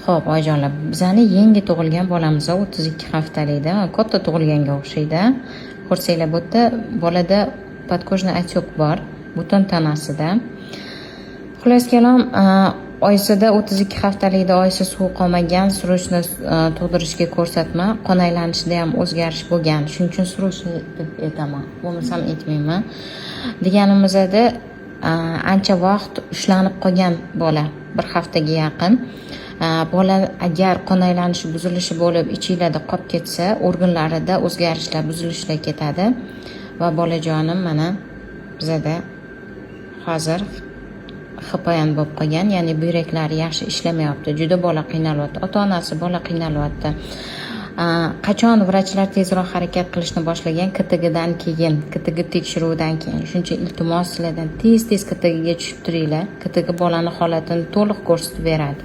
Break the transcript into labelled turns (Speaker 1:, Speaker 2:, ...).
Speaker 1: Xo'p, oyijonlar, bizani yangi tug'ilgan bolamiz 32 haftalikda, katta tug'ilganga o'xshaydi. Ko'rsanglar, bu yerda bolada podkojniy отек bor, butun tanasida. Xullas kalom, oyisida 32 haftalikda oyisi suv qolmagan, srochni tug'dirishga ko'rsatma, qon aylanishida ham o'zgarish bo'lgan. Shuning uchun srochni deb aytaman, bo'lmasam aytmayman. Deganimizda ancha vaqt ushlanib qolgan bola, bir haftaga yaqin. Bola agar qon aylanishi buzilishi bo'lib, ichinglarda qolib ketsa, organlarida o'zgarishlar, buzilishlar ketadi va bolajonim mana bizada hozir HPN bo'lib qolgan, ya'ni buyraklari yaxshi ishlamayapti. Juda bola qiynalyapti. Ota-onasi bola qiynalyapti. Qachon vrachlar tezroq harakat qilishni boshlagan? KTGdan keyin, KTG tekshiruvdan keyin. Shuncha iltimos sizlardan tez-tez KTGga tushib turinglar. KTG bolani holatini to'liq ko'rsatib beradi.